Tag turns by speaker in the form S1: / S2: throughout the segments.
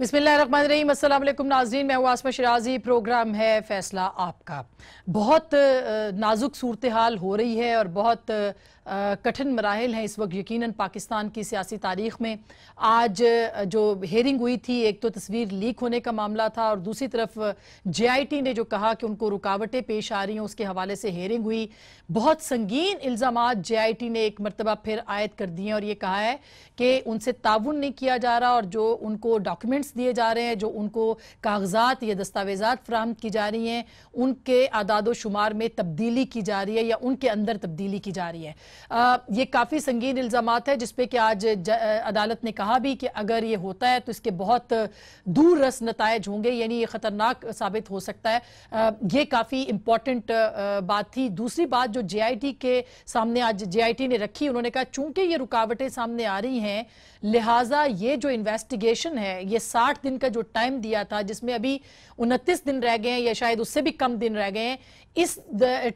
S1: बिस्मिल्लाहिर्रहमानिर्रहीम। अस्सलाम वालेकुम नाज़रीन, मैं हूँ आसमा शिराजी। प्रोग्राम है फैसला आपका। बहुत नाजुक सूरत हाल हो रही है और बहुत कठिन मराहिल हैं इस वक्त यकीनन पाकिस्तान की सियासी तारीख़ में। आज जो हेयरिंग हुई थी, एक तो तस्वीर लीक होने का मामला था और दूसरी तरफ JIT ने जो कहा कि उनको रुकावटें पेश आ रही हैं, उसके हवाले से हेयरिंग हुई। बहुत संगीन इल्ज़ामात JIT ने एक मरतबा फिर आयद कर दिए और ये कहा है कि उनसे ताउन नहीं किया जा रहा और जो उनको डॉक्यूमेंट्स दिए जा रहे हैं, जो उनको कागजात या दस्तावेजात फ्राहम की जा रही हैं, उनके आदादो शुमार में तब्दीली की जा रही है या उनके अंदर तब्दीली की जा रही है। ये काफ़ी संगीन इल्ज़ामात है जिसपे कि आज अदालत ने कहा भी कि अगर ये होता है तो इसके बहुत दूर रस नतायज होंगे, यानी ये ख़तरनाक साबित हो सकता है। ये काफ़ी इंपॉर्टेंट बात थी। दूसरी बात जो JIT के सामने आज JIT ने रखी, उन्होंने कहा चूंकि ये रुकावटें सामने आ रही हैं, लिहाजा ये जो इन्वेस्टिगेशन है, ये 60 दिन का जो टाइम दिया था, जिसमें अभी 29 दिन रह गए हैं या शायद उससे भी कम दिन रह गए हैं, इस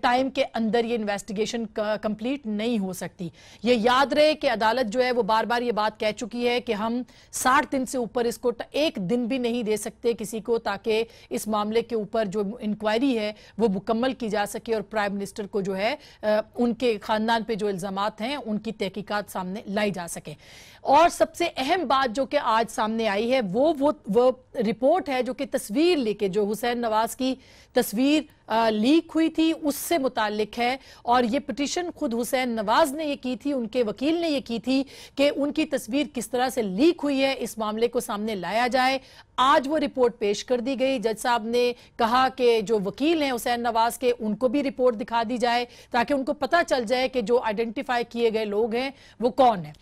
S1: टाइम के अंदर ये इन्वेस्टिगेशन कंप्लीट नहीं हो सकती। ये याद रहे कि अदालत जो है वो बार बार ये बात कह चुकी है कि हम 60 दिन से ऊपर इसको एक दिन भी नहीं दे सकते किसी को, ताकि इस मामले के ऊपर जो इंक्वायरी है वो मुकम्मल की जा सके और प्राइम मिनिस्टर को जो है उनके खानदान पे जो इल्जामात हैं उनकी तहकीकात सामने लाई जा सके। और सबसे अहम बात जो कि आज सामने आई है वो रिपोर्ट है जो कि तस्वीर लेके, जो हुसैन नवाज की तस्वीर लीक हुई थी उससे मुताल्लिक है। और ये पिटीशन खुद हुसैन नवाज ने ये की थी, उनके वकील ने ये की थी कि उनकी तस्वीर किस तरह से लीक हुई है, इस मामले को सामने लाया जाए। आज वो रिपोर्ट पेश कर दी गई। जज साहब ने कहा कि जो वकील हैं हुसैन नवाज के, उनको भी रिपोर्ट दिखा दी जाए ताकि उनको पता चल जाए कि जो आइडेंटिफाई किए गए लोग हैं वो कौन है।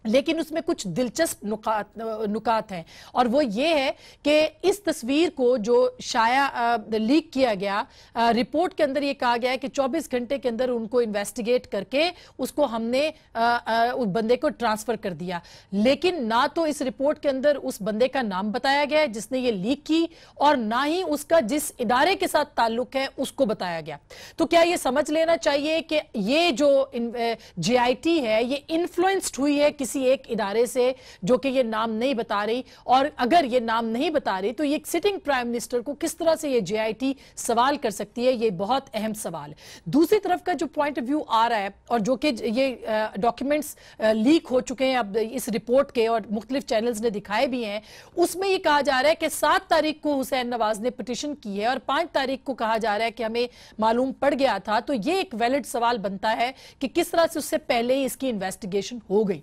S1: लेकिन उसमें कुछ दिलचस्प नुकात हैं और वो ये है कि इस तस्वीर को जो लीक किया गया, रिपोर्ट के अंदर ये कहा गया है कि 24 घंटे के अंदर उनको इन्वेस्टिगेट करके उसको हमने उस बंदे को ट्रांसफर कर दिया। लेकिन ना तो इस रिपोर्ट के अंदर उस बंदे का नाम बताया गया है जिसने ये लीक की और ना ही उसका जिस इदारे के साथ ताल्लुक है उसको बताया गया। तो क्या ये समझ लेना चाहिए कि ये जो JIT है ये इन्फ्लुएंस्ड हुई है किसी एक इदारे से जो कि ये नाम नहीं बता रही, और अगर ये नाम नहीं बता रही तो ये सिटिंग प्राइम मिनिस्टर को किस तरह से ये JIT सवाल कर सकती है, ये बहुत अहम सवाल है। दूसरी तरफ का जो पॉइंट ऑफ व्यू आ रहा है और जो कि ये डॉक्यूमेंट्स लीक हो चुके हैं अब इस रिपोर्ट के और मुख्तलिफ चैनल्स ने दिखाए भी हैं, उसमें ये कहा जा रहा है कि 7 तारीख को हुसैन नवाज ने पिटीशन की है और 5 तारीख को कहा जा रहा है कि हमें मालूम पड़ गया था। तो ये एक वैलिड सवाल बनता है कि किस तरह से उससे पहले ही इसकी इन्वेस्टिगेशन हो गई।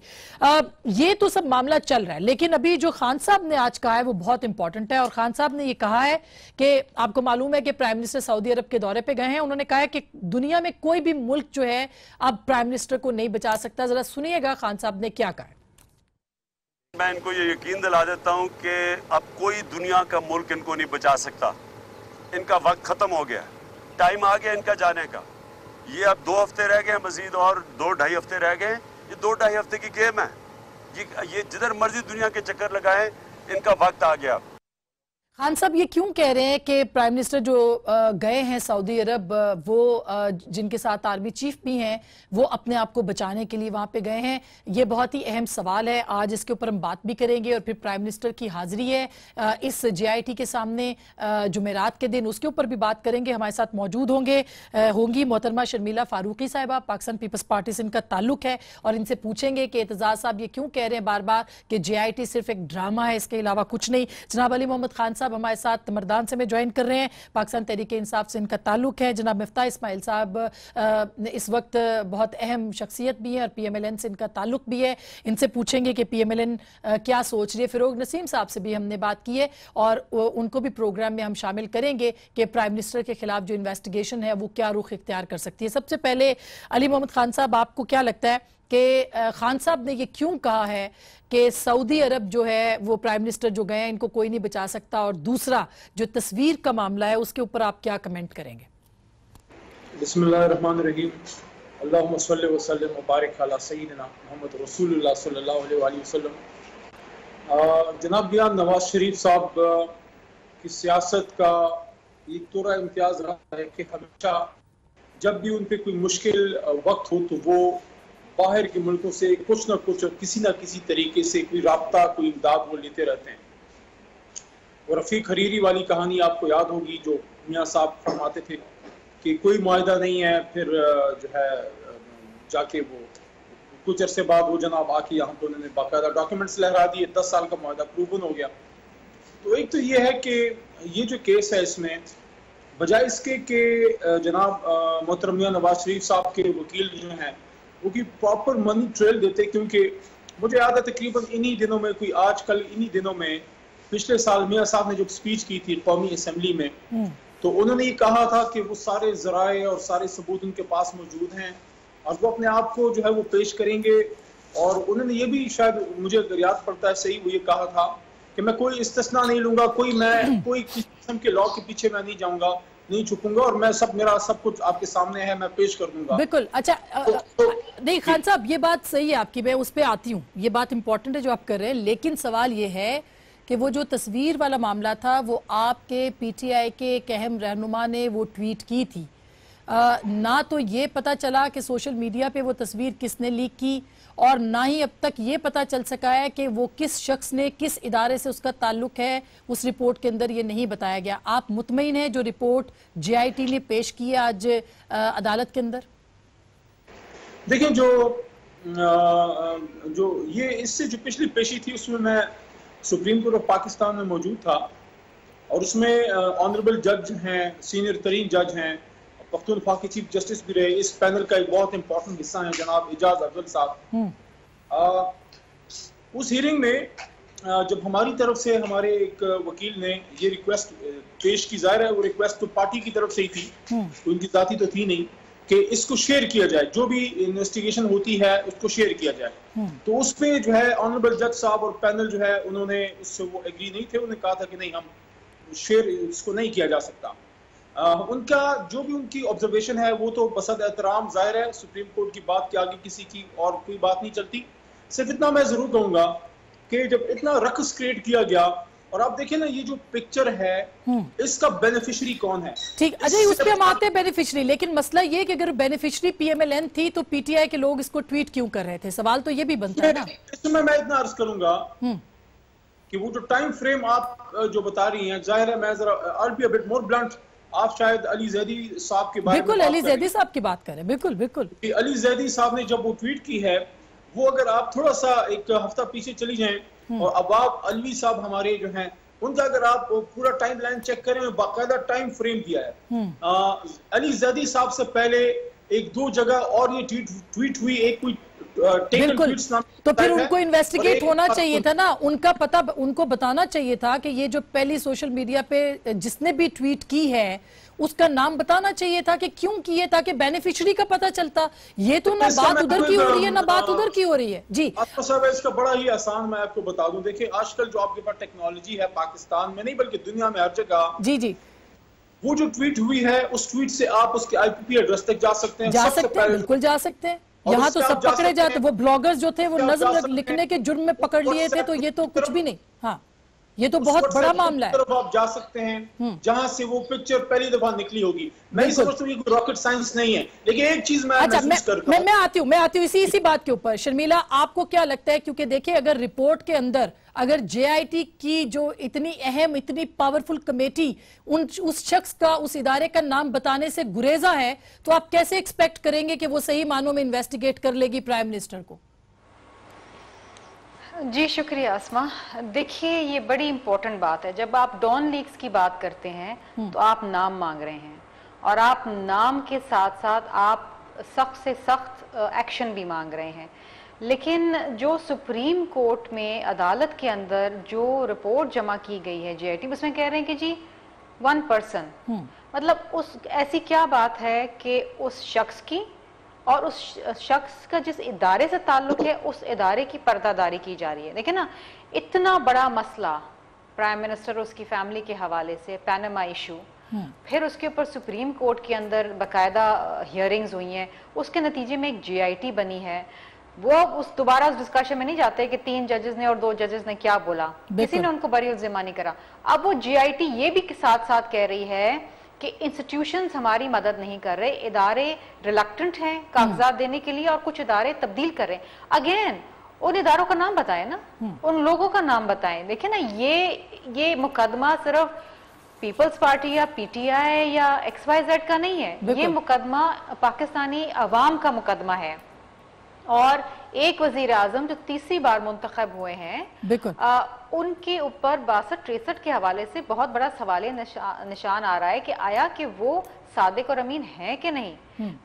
S1: ये तो सब मामला चल रहा है, लेकिन अभी जो खान साहब ने आज कहा है वो बहुत इंपॉर्टेंट है। और खान साहब ने ये कहा है कि आपको मालूम है कि प्राइम मिनिस्टर सऊदी अरब के दौरे पे गए हैं। उन्होंने कहा है कि दुनिया में कोई भी मुल्क जो है अब प्राइम मिनिस्टर को नहीं बचा सकता। जरा सुनिएगा खान साहब ने क्या कहा है।
S2: मैं इनको ये यकीन दिला देता हूं कि अब कोई दुनिया का मुल्क इनको नहीं बचा सकता। इनका वक्त खत्म हो गया, टाइम आ गया इनका जाने का। ये अब 2 हफ्ते रह गए, मजीद और 2-2.5 हफ्ते रह गए। ये 2-2.5 हफ्ते की गेम है। ये जिधर मर्जी दुनिया के चक्कर लगाए, इनका वक्त आ गया।
S1: खान साहब ये क्यों कह रहे हैं कि प्राइम मिनिस्टर जो गए हैं सऊदी अरब, वो जिनके साथ आर्मी चीफ भी हैं, वो अपने आप को बचाने के लिए वहां पे गए हैं? ये बहुत ही अहम सवाल है। आज इसके ऊपर हम बात भी करेंगे और फिर प्राइम मिनिस्टर की हाजिरी है इस JIT के सामने जुमेरात के दिन, उसके ऊपर भी बात करेंगे। हमारे साथ मौजूद होंगी मोहतरमा शर्मिला फारूकी साहिबा, पाकिस्तान पीपल्स पार्टी से इनका ताल्लुक है, और इनसे पूछेंगे कि एतजाज साहब ये क्यों कह रहे हैं बार बार कि JIT सिर्फ एक ड्रामा है, इसके अलावा कुछ नहीं। जनाब अली मोहम्मद खान साहब हमारे साथ मर्दान से में ज्वाइन कर रहे हैं, पाकिस्तान तहरीक इंसाफ से इनका ताल्लुक है। जनाब मिफ्ताह इस्माइल साहब इस वक्त बहुत अहम शख्सियत भी है और PMLN से इनका ताल्लुक भी है। इनसे पूछेंगे कि PMLN क्या सोच रही है। फिरोग नसीम साहब से भी हमने बात की है और उनको भी प्रोग्राम में हम शामिल करेंगे कि प्राइम मिनिस्टर के खिलाफ जो इन्वेस्टिगेशन है वो क्या रुख इख्तियार कर सकती है। सबसे पहले अली मोहम्मद खान साहब, आपको क्या लगता है कि खान साहब ने ये क्यों कहा है कि सऊदी अरब जो है वो प्राइम मिनिस्टर जो गए हैं इनको कोई नहीं बचा सकता, और दूसरा जो तस्वीर का मामला है उसके ऊपर आप क्या कमेंट करेंगे?
S3: बिस्मिल्लाहिर्रहमानिर्रहीम, अल्लाहुम्मा सल्लि व सल्लिम व बारिक अला सय्यिदिना मुहम्मद रसूलुल्लाह सल्लल्लाहु अलैहि वसल्लम। जनाब मियां नवाज शरीफ साहब की सियासत का एक तोरा इम्तियाज रहा है कि हमेशा जब भी उन पर कोई मुश्किल वक्त हो तो वो बाहर के मुल्कों से कुछ ना कुछ और किसी ना किसी तरीके से कोई राब्ता, कोई इमदाद वो लेते रहते हैं। और रफ़ीक हरीरी वाली कहानी आपको याद होगी, जो मियाँ साहब फरमाते थे कि कोई मुआहदा नहीं है, फिर जो है जाके वो कुछ अरसे बाद वो जनाब आके यहाँ पे उन्होंने बाकायदा डॉक्यूमेंट्स लहरा दिए, 10 साल का मुआहदा प्रूवन हो गया। तो एक तो ये है कि ये जो केस है, इसमें बजाय इसके कि जनाब मोहतरम मियां नवाज शरीफ साहब के वकील जो हैं वो की प्रॉपर मनी ट्रेल देते, क्योंकि मुझे याद है तकरीबन इन्हीं दिनों में, कोई आजकल इन्हीं दिनों में, पिछले साल मियां साहब ने जो स्पीच की थी कौमी असम्बली में, तो उन्होंने ये कहा था कि वो सारे ज़राए और सारे सबूत उनके पास मौजूद हैं और वो अपने आप को जो है वो पेश करेंगे। और उन्होंने ये भी, शायद मुझे अगर याद पड़ता है सही, वो ये कहा था कि मैं कोई इस्तिस्ना नहीं लूंगा, मैं किसी किस्म के लॉ के पीछे मैं नहीं जाऊंगा, नहीं छुपूंगा, और मैं मेरा सब कुछ आपके सामने है, मैं पेश कर दूंगा।
S1: बिल्कुल। अच्छा, नहीं खान साहब, ये बात सही है आपकी, मैं उस पर आती हूँ, ये बात इंपॉर्टेंट है जो आप कर रहे हैं, लेकिन सवाल ये है कि वो जो तस्वीर वाला मामला था, वो आपके पीटीआई के एक अहम रहनुमा ने वो ट्वीट की थी। ना तो ये पता चला कि सोशल मीडिया पे वो तस्वीर किसने लीक की, और ना ही अब तक ये पता चल सका है कि वो किस शख्स ने, किस इदारे से उसका ताल्लुक है। उस रिपोर्ट के अंदर ये नहीं बताया गया। आप मुतमईन हैं जो रिपोर्ट जेआईटी ने पेश की है आज अदालत के अंदर?
S3: देखिए, जो ये इससे जो पिछली पेशी थी उसमें मैं सुप्रीम कोर्ट ऑफ पाकिस्तान में मौजूद था, और उसमें ऑनरेबल जज हैं, सीनियर तरीन जज हैं, पख्तूनख्वा के चीफ जस्टिस भी रहे। इस पैनल का एक बहुत इंपॉर्टेंट हिस्सा है जनाब एजाज अफजल साहब। उस हियरिंग में जब हमारी तरफ से हमारे एक वकील ने ये रिक्वेस्ट पेश की, जाहिर है वो रिक्वेस्ट तो पार्टी की तरफ से ही थी, तो उनकी जाती तो थी नहीं, कि इसको शेयर किया जाए, जो भी इन्वेस्टिगेशन होती है उसको शेयर किया जाए। तो उस पे जो है ऑनरेबल जज साहब और पैनल जो है उन्होंने उससे वो एग्री नहीं थे, उन्होंने कहा था कि नहीं, हम शेयर इसको नहीं किया जा सकता। उनका जो भी उनकी ऑब्जर्वेशन है वो तो बसद एहतराम, जाहिर है सुप्रीम कोर्ट की बात के आगे किसी की और कोई बात नहीं चलती। सिर्फ इतना मैं जरूर कहूंगा कि जब इतना रक्स क्रिएट किया गया, और आप देखिए ना ये जो पिक्चर है इसका बेनिफिशियरी कौन है? ठीक,
S1: अजय उस पे हम आते हैं बेनिफिशियरी, लेकिन मसला ये कि अगर बेनिफिशियरी पीएमएलएन थी तो पीटीआई के लोग इसको ट्वीट क्यों कर रहे थे? सवाल तो ये भी बनता है ना।
S3: इसमें मैं इतना अर्ज करूंगा कि वो जो टाइम फ्रेम आप जो बता रही हैं, जाहिर है मैं जरा I be a bit more blunt, आप शायद अली जैदी साहब के बारे में
S1: बिल्कुल अली जैदी साहब की बात करें। बिल्कुल बिल्कुल,
S3: अली जैदी साहब ने जब वो ट्वीट की है, वो अगर आप थोड़ा सा एक हफ्ता पीछे चली जाएं और अबाब अलवी साहब हमारे जो हैं उनका अगर आप पूरा टाइम लाइन चेक करें, बाकायदा टाइम फ्रेम दिया है। अली जैदी साहब से पहले एक दो जगह और ये ट्वीट हुई, एक कोई
S1: बिल्कुल, तो फिर उनको इन्वेस्टिगेट होना चाहिए था ना, उनका पता उनको बताना चाहिए था कि ये जो पहली सोशल मीडिया पे जिसने भी ट्वीट की है उसका नाम बताना चाहिए था कि क्यों किए, ताकि बेनिफिशियरी का पता चलता। ये तो ना बात उधर की हो रही है ना बात उधर की हो रही है। जी
S3: साहब, इसका बड़ा ही आसान मैं आपको बता दूं, देखिए आजकल जो आपके पास टेक्नोलॉजी है पाकिस्तान में नहीं बल्कि दुनिया में हर जगह,
S1: जी जी,
S3: वो जो ट्वीट हुई है उस ट्वीट से आप उसके आईपी एड्रेस तक जा सकते हैं,
S1: बिल्कुल जा सकते हैं। यहाँ तो सब पकड़े जाते, वो ब्लॉगर्स जो थे वो नज्म लिखने के जुर्म में पकड़ लिए थे, तो ये तो कुछ भी नहीं। हाँ, ये तो बहुत बड़ा मामला है।
S3: आप जा सकते हैं जहां से वो पिक्चर पहली दफा निकली होगी। मैं समझता हूँ ये कोई रॉकेट साइंस नहीं है, लेकिन एक चीज मैं
S1: मैं आती हूँ इसी बात के ऊपर। शर्मिला, आपको क्या लगता है, क्योंकि देखिए अगर रिपोर्ट के अंदर अगर जेआईटी की जो इतनी अहम, इतनी पावरफुल कमेटी उस शख्स का, उस इदारे का नाम बताने से गुरेजा है, तो आप कैसे एक्सपेक्ट करेंगे कि वो सही मानों में इन्वेस्टिगेट कर लेगी प्राइम मिनिस्टर को?
S4: जी शुक्रिया आसमा। देखिए ये बड़ी इंपॉर्टेंट बात है, जब आप डॉन लीक्स की बात करते हैं तो आप नाम मांग रहे हैं, और आप नाम के साथ साथ आप सख्त से सख्त एक्शन भी मांग रहे हैं। लेकिन जो सुप्रीम कोर्ट में अदालत के अंदर जो रिपोर्ट जमा की गई है जेआईटी, उसमें कह रहे हैं कि जी 1 पर्सन, मतलब उस ऐसी क्या बात है कि उस शख्स की और उस शख्स का जिस इदारे से ताल्लुक है उस इदारे की पर्दादारी की जा रही है। देखिए ना, इतना बड़ा मसला प्राइम मिनिस्टर और उसकी फैमिली के हवाले से, पैनामा इशू, फिर उसके ऊपर सुप्रीम कोर्ट के अंदर बाकायदा हियरिंग्स हुई हैं, उसके नतीजे में एक जेआईटी बनी है। वो उस दोबारा उस डिस्कशन में नहीं जाते कि 3 जजेस ने और 2 जजेस ने क्या बोला, किसी ने उनको बरी इल्ज़ाम नहीं करा। अब वो जेआईटी ये भी साथ साथ कह रही है कि इंस्टीट्यूशंस हमारी मदद नहीं कर रहे, इदारे रिलक्टेंट हैं कागजात देने के लिए और कुछ इदारे तब्दील कर रहे हैं। अगेन उन इदारों का नाम बताएं ना, उन लोगों का नाम बताएं। देखिए ना, ये मुकदमा सिर्फ पीपल्स पार्टी या पीटीआई या XYZ का नहीं है, ये मुकदमा पाकिस्तानी अवाम का मुकदमा है। और एक वजीर आजम जो तीसरी बार मुंतखब हुए हैं, उनके ऊपर 62-63 के हवाले से बहुत बड़ा सवाल निशान आ रहा है कि आया कि वो सादिक और अमीन है कि नहीं।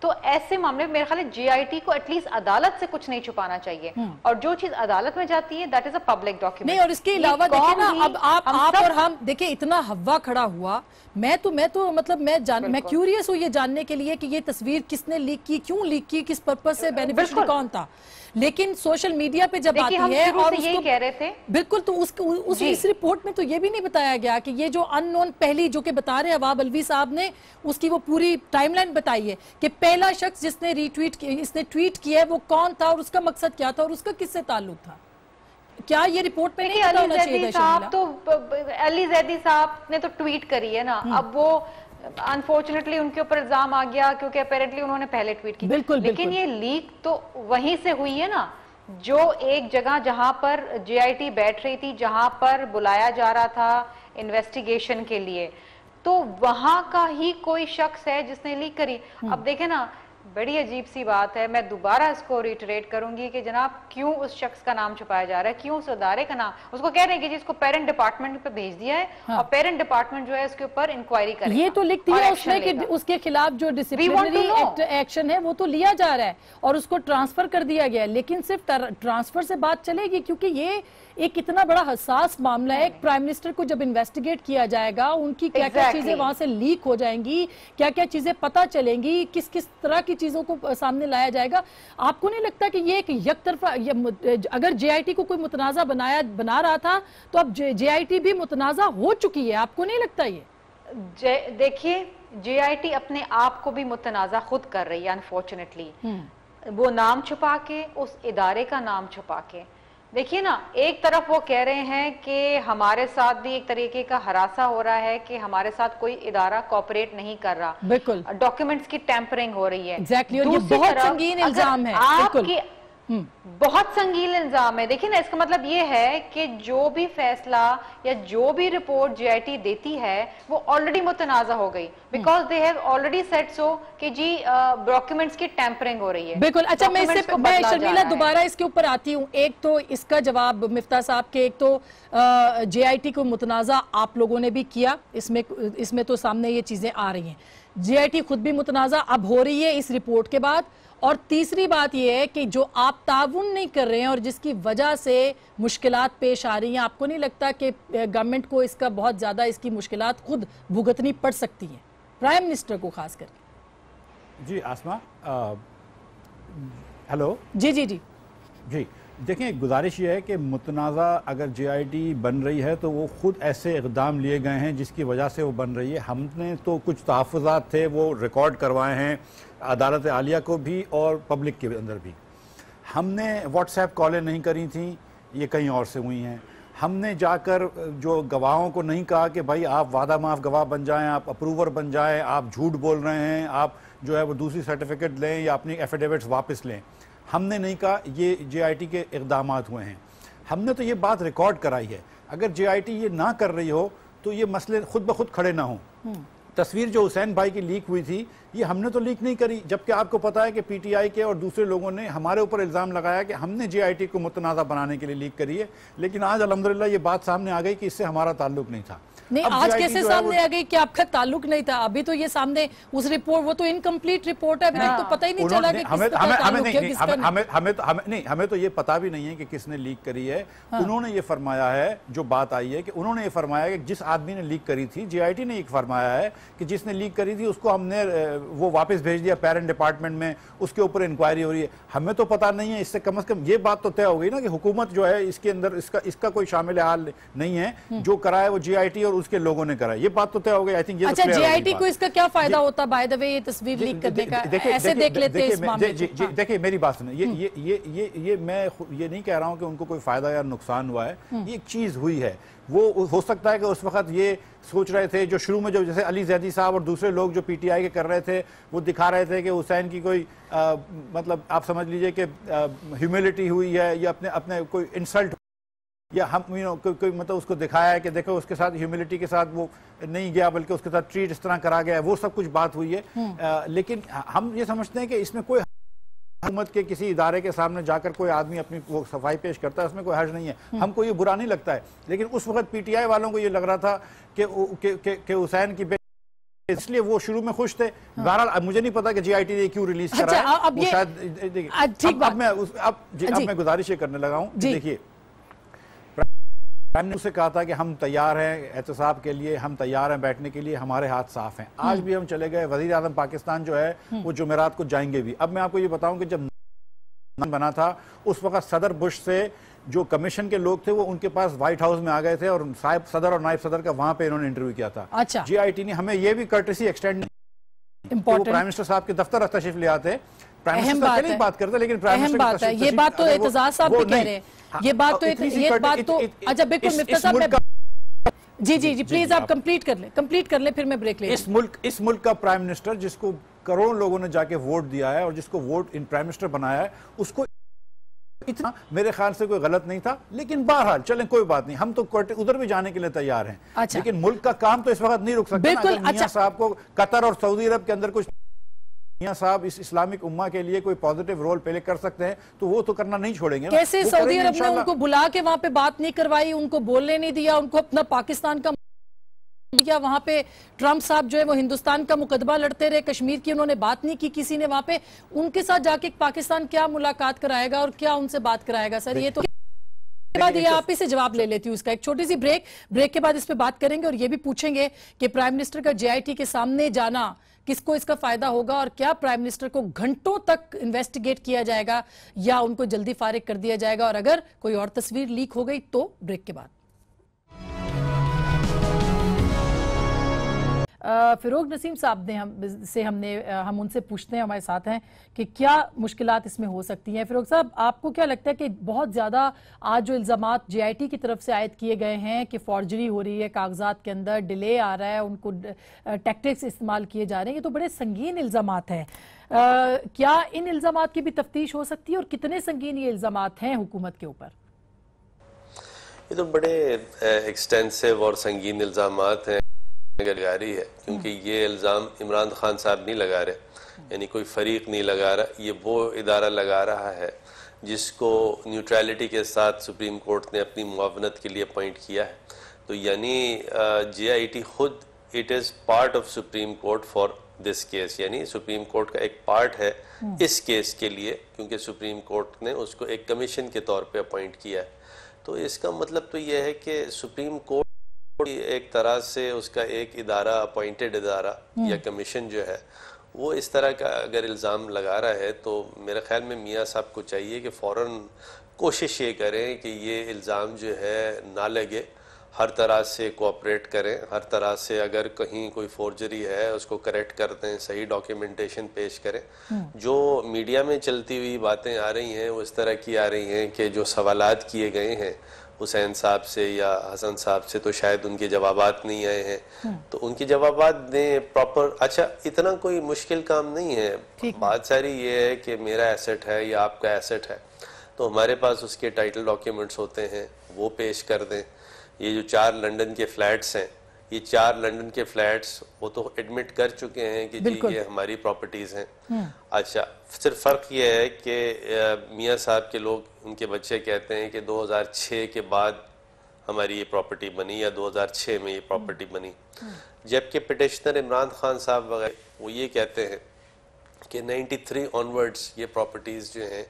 S4: तो ऐसे मामले में मेरे ख्याल है GIT को एटलीस्ट अदालत से कुछ नहीं छुपाना चाहिए, और जो चीज अदालत में जाती है that is a public document.
S1: नहीं, और इसके अलावा देखिए ना, अब आप और हम देखिए, इतना हवा खड़ा हुआ। मैं तो मतलब मैं क्यूरियस हूँ ये जानने के लिए कि ये तस्वीर किसने लीक की, क्यों लीक की, किस पर्पज से, बेनिफिशियरी कौन था। लेकिन सोशल मीडिया पे जब आती है, और
S4: यही कह रहे थे
S1: बिल्कुल, तो इस रिपोर्ट में तो ये भी नहीं बताया गया कि ये जो अननोन पहली, जो कि बता रहे अवाब अलवी साहब ने, उसकी वो पूरी टाइमलाइन बताई है कि पहला शख्स जिसने इसने ट्वीट किया है वो कौन था और उसका मकसद क्या था और उसका किससे ताल्लुक था। क्या ये रिपोर्ट में नहीं पता होना चाहिए था?
S4: तो अली जैदी साहब ने तो ट्वीट करी है ना, अब वो अनफॉर्चुनेटली उनके ऊपर इल्जाम आ गया क्योंकि अपेरेंटली उन्होंने पहले ट्वीट की। लेकिन ये लीक तो वहीं से हुई है ना, जो एक जगह जहां पर GIT बैठ रही थी, जहां पर बुलाया जा रहा था इन्वेस्टिगेशन के लिए, तो वहां का ही कोई शख्स है जिसने लीक करी। अब देखें ना, बड़ी अजीब सी बात है, मैं दोबारा इसको रिटरेट करूंगी कि जनाब क्यों उस शख्स का नाम छुपाया जा रहा है, क्यों उस अदारे का नाम, उसको कह रहे हैं कि जिसको पेरेंट डिपार्टमेंट पे भेज दिया है, और पेरेंट डिपार्टमेंट जो है इसके ऊपर इंक्वायरी करेगा।
S1: ये तो लिखती है उसमें कि उसके खिलाफ जो डिसिप्लिनरी एक्शन है वो तो लिया जा रहा है और उसको ट्रांसफर कर दिया गया है। लेकिन सिर्फ ट्रांसफर से बात चलेगी, क्योंकि ये एक इतना बड़ा हसास मामला है। एक प्राइम मिनिस्टर को जब इन्वेस्टिगेट किया जाएगा, उनकी क्या क्या चीजें वहां से लीक हो जाएंगी, क्या क्या चीजें पता चलेंगी, किस किस तरह की चीजों को सामने लाया जाएगा। आपको नहीं लगता कि ये एक यकतरफा, अगर GIT को कोई मुतनाजा बना रहा था तो अब GIT भी मुतनाजा हो चुकी है? आपको नहीं लगता ये?
S4: देखिए, GIT अपने आप को भी मुतनाजा खुद कर रही है अनफॉर्चुनेटली, वो नाम छुपा के, उस इदारे का नाम छुपा के। देखिए ना, एक तरफ वो कह रहे हैं कि हमारे साथ भी एक तरीके का हरासा हो रहा है कि हमारे साथ कोई इदारा कोऑपरेट नहीं कर रहा,
S1: बिल्कुल
S4: डॉक्यूमेंट्स की टैंपरिंग हो रही है।
S1: एग्जैक्टली, और ये बहुत संगीन इल्जाम है।
S4: आपकी बहुत संगीन इल्जाम है। देखिए ना, इसका मतलब ये है कि जो भी फैसला या जो भी रिपोर्ट GIT देती है वो ऑलरेडी मुतनाजा हो गई, because they have already said so कि जी डॉक्यूमेंट्स की टैंपरिंग हो रही है।
S1: बिल्कुल। अच्छा, मैं शर्मिला दोबारा इसके ऊपर आती हूँ। एक तो इसका जवाब मिफ्ता साहब के, एक तो GIT को मुतनाजा आप लोगों ने भी किया, इसमें तो सामने ये चीजें आ रही हैं। GIT खुद भी मुतनाजा अब हो रही है इस रिपोर्ट के बाद। और तीसरी बात यह है कि जो आप ताउन नहीं कर रहे हैं और जिसकी वजह से मुश्किलात पेश आ रही हैं, आपको नहीं लगता कि गवर्नमेंट को इसका बहुत ज़्यादा इसकी मुश्किलात खुद भुगतनी पड़ सकती हैं, प्राइम मिनिस्टर को खास करके?
S5: जी आसमा, हेलो।
S1: जी जी जी
S5: जी, देखिए, गुजारिश ये है कि मुतनाज़ा अगर GIT बन रही है तो वो खुद ऐसे इक़दाम लिए गए हैं जिसकी वजह से वो बन रही है। हमने तो कुछ तहफ़्फ़ुज़ात थे वो रिकॉर्ड करवाए हैं अदालत आलिया को भी और पब्लिक के अंदर भी। हमने व्हाट्सएप कॉलें नहीं करी थी, ये कहीं और से हुई हैं। हमने जाकर जो गवाहों को नहीं कहा कि भाई आप वादा माफ़ गवाह बन जाएं, आप अप्रूवर बन जाएं, आप झूठ बोल रहे हैं, आप जो है वो दूसरी सर्टिफिकेट लें या अपनी एफिडेविट्स वापस लें। हमने नहीं कहा, ये GIT के इक़दामात हुए हैं। हमने तो ये बात रिकॉर्ड कराई है। अगर GIT ये ना कर रही हो तो ये मसले खुद ब खुद खड़े ना हों। तस्वीर जो हुसैन भाई की लीक हुई थी, ये हमने तो लीक नहीं करी, जबकि आपको पता है कि PTI के और दूसरे लोगों ने हमारे ऊपर इल्ज़ाम लगाया कि हमने GIT को मुतनाज़ा बनाने के लिए लीक करी है। लेकिन आज अल्हम्दुलिल्लाह ये बात सामने आ गई कि इससे हमारा ताल्लुक नहीं था।
S1: नहीं, आज कैसे सामने आ गई कि आपका ताल्लुक नहीं था? अभी तो ये सामने उस रिपोर्ट, वो तो इनकम्प्लीट रिपोर्ट है, अभी तक तो पता ही नहीं चला कि
S5: हमें तो ये पता भी नहीं है कि किसने लीक करी है। उन्होंने ये फरमाया है, जो बात आई है कि उन्होंने ये फरमाया कि जिस आदमी ने लीक करी थी, GIT ने ये फरमाया है कि जिसने लीक करी थी उसको हमने वो वापस भेज दिया पेरेंट डिपार्टमेंट में, उसके ऊपर इंक्वायरी हो रही है। हमें तो पता नहीं है। इससे कम से कम ये बात तो तय हो गई ना कि हुकूमत जो है इसके अंदर इसका कोई शामिल हाल नहीं है। जो करा है वो GIT और उसके लोगों ने करा, ये बात तो तय हो गई। आई थिंक ये
S1: अच्छा, GIT को इसका क्या फायदा होता बाय द वे ये तस्वीर लीक करने का? ऐसे देख लेते हैं इस मामले को।
S5: देखिए मेरी बात सुनिए, ये मैं ये नहीं कह रहा हूं कि उनको कोई फायदा या नुकसान हुआ है। ये एक चीज हुई है, वो हो सकता है कि उस वक्त ये सोच रहे थे, जो शुरू में जो जैसे अली जैदी साहब और दूसरे लोग जो पीटीआई के कर रहे थे, वो दिखा रहे थे कि हुसैन की कोई मतलब आप समझ लीजिए कि ह्यूमिलिटी हुई है या अपने अपने कोई इंसल्ट या हम कोई मतलब उसको दिखाया है कि देखो उसके साथ ह्यूमिलिटी के साथ वो नहीं गया बल्कि उसके साथ ट्रीट इस तरह करा गया है, वो सब कुछ बात हुई है। लेकिन हम ये समझते हैं कि इसमें कोई हुकूमत के किसी इदारे के सामने जाकर कोई आदमी अपनी वो सफाई पेश करता है, उसमें कोई हर्ज नहीं है, हमको ये बुरा नहीं लगता है। लेकिन उस वक्त पीटीआई वालों को ये लग रहा था कि हुसैन की इसलिए वो शुरू में खुश थे। बहरहाल मुझे नहीं पता कि जीआईटी ने क्यों रिलीज करा है, वो शायद अब मैं गुजारिश ये करने लगा हूँ। देखिए, प्राइम मिनिस्टर से कहा था कि हम तैयार हैं एहतसाब के लिए, हम तैयार हैं बैठने के लिए, हमारे हाथ साफ हैं। आज भी हम चले गए, वजीर आजम पाकिस्तान जो है वो जुमेरात को जाएंगे भी। अब मैं आपको ये बताऊं कि जब बना था उस वक्त सदर बुश से जो कमीशन के लोग थे वो उनके पास व्हाइट हाउस में आ गए थे और साहिब सदर और नायब सदर का वहां पे इन्होंने इंटरव्यू किया था।
S1: अच्छा,
S5: जीआईटी ने हमें ये भी कर्टेसी एक्सटेंड, प्राइम मिनिस्टर साहब के दफ्तर तशरीफ ले आते, प्राइम मिनिस्टर पहले ही बात करते, लेकिन प्राइम मिनिस्टर
S1: बात है, ये बात तो एतजाज साहब भी कह रहे हैं, ये बात तो अच्छा बिल्कुल मिफ्ता साहब, जी प्लीज आप कंप्लीट कर लें फिर मैं ब्रेक ले।
S5: इस मुल्क का प्राइम मिनिस्टर जिसको करोड़ों लोगों ने जाके वोट दिया है और जिसको वोट इन प्राइम मिनिस्टर बनाया है, उसको इतना मेरे ख्याल से कोई गलत नहीं था। लेकिन बहरहाल चलें, कोई बात नहीं, हम तो उधर भी जाने के लिए तैयार हैं। अच्छा। लेकिन मुल्क का काम तो इस वक्त नहीं रुक सकता।
S1: बिल्कुल।
S5: मियां साहब को कतर और सऊदी अरब के अंदर कुछ मियां साहब इस इस्लामिक उम्मा के लिए कोई पॉजिटिव रोल प्ले कर सकते हैं तो वो तो करना नहीं छोड़ेंगे।
S1: कैसे सऊदी अरब ने उनको बुला के वहां पे बात नहीं करवाई, उनको बोलने नहीं दिया, उनको अपना पाकिस्तान का किया, वहां पे ट्रंप साहब जो है वो हिंदुस्तान का मुकदमा लड़ते रहे, कश्मीर की उन्होंने बात नहीं की किसी ने वहां पे। उनके साथ जाके पाकिस्तान क्या मुलाकात कराएगा और क्या उनसे बात कराएगा? सर ये तो बाद ये आप ही से जवाब ले लेती हूँ इसका। एक छोटी सी ब्रेक के बाद इस पे बात करेंगे और ये भी पूछेंगे कि प्राइम मिनिस्टर का जीआईटी के सामने जाना किसको इसका फायदा होगा और क्या प्राइम मिनिस्टर को घंटों तक इन्वेस्टिगेट किया जाएगा या उनको जल्दी फारिग कर दिया जाएगा, और अगर कोई और तस्वीर लीक हो गई तो ब्रेक के बाद। फिरोज नसीम साहब ने हम उनसे पूछते हैं, हमारे साथ हैं, कि क्या मुश्किलात इसमें हो सकती हैं। फिरोज साहब, आपको क्या लगता है कि बहुत ज़्यादा आज जो इल्ज़ामात जीआईटी की तरफ से आयद किए गए हैं कि फॉर्जरी हो रही है, कागजात के अंदर डिले आ रहा है, उनको टैक्टिक्स इस्तेमाल किए जा रहे हैं, ये तो बड़े संगीन इल्ज़ामात हैं। क्या इन इल्ज़ामात की भी तफ्तीश हो सकती है और कितने संगीन ये इल्ज़ामात हैं हुकूमत के ऊपर?
S6: ये तो बड़े एक्सटेंसिव और संगीन इल्ज़ामात हैं लगा रही है, क्योंकि ये इल्ज़ाम इमरान खान साहब नहीं लगा रहे, यानी कोई फरीक नहीं लगा रहा, ये वो इदारा लगा रहा है जिसको न्यूट्रलिटी के साथ सुप्रीम कोर्ट ने अपनी मुआवनत के लिए अपॉइंट किया है। तो यानी जीआईटी खुद it is part of supreme court for this case, यानी सुप्रीम कोर्ट का एक पार्ट है इस केस के लिए, क्योंकि सुप्रीम कोर्ट ने उसको एक कमीशन के तौर पे अपॉइंट किया है। तो इसका मतलब तो ये है कि सुप्रीम कोर्ट एक तरह से उसका एक इदारा, अपॉइंटेड इदारा या कमीशन जो है वो इस तरह का अगर इल्ज़ाम लगा रहा है, तो मेरे ख्याल में मियाँ साहब को चाहिए कि फ़ौरन कोशिश ये करें कि ये इल्ज़ाम जो है ना लगे, हर तरह से कोऑपरेट करें, हर तरह से अगर कहीं कोई फोर्जरी है उसको करेक्ट कर दें, सही डॉक्यूमेंटेशन पेश करें। जो मीडिया में चलती हुई बातें आ रही हैं वो इस तरह की आ रही हैं कि जो सवालात किए गए हैं हुसैन साहब से या हसन साहब से, तो शायद उनके जवाबात नहीं आए हैं, तो उनके जवाबात दें प्रॉपर। अच्छा, इतना कोई मुश्किल काम नहीं है, बात सारी ये है कि मेरा एसेट है या आपका एसेट है, तो हमारे पास उसके टाइटल डॉक्यूमेंट्स होते हैं, वो पेश कर दें। ये जो 4 लंदन के फ्लैट्स हैं, ये 4 लंदन के फ्लैट्स वो तो एडमिट कर चुके हैं कि जी ये हमारी प्रॉपर्टीज़ हैं। अच्छा, सिर्फ फ़र्क ये है कि मियाँ साहब के लोग, उनके बच्चे कहते हैं कि 2006 के बाद हमारी ये प्रॉपर्टी बनी या 2006 में ये प्रॉपर्टी बनी, जबकि पिटिशनर इमरान खान साहब वगैरह वो ये कहते हैं कि 93 ऑनवर्ड्स ये प्रॉपर्टीज़ जो हैं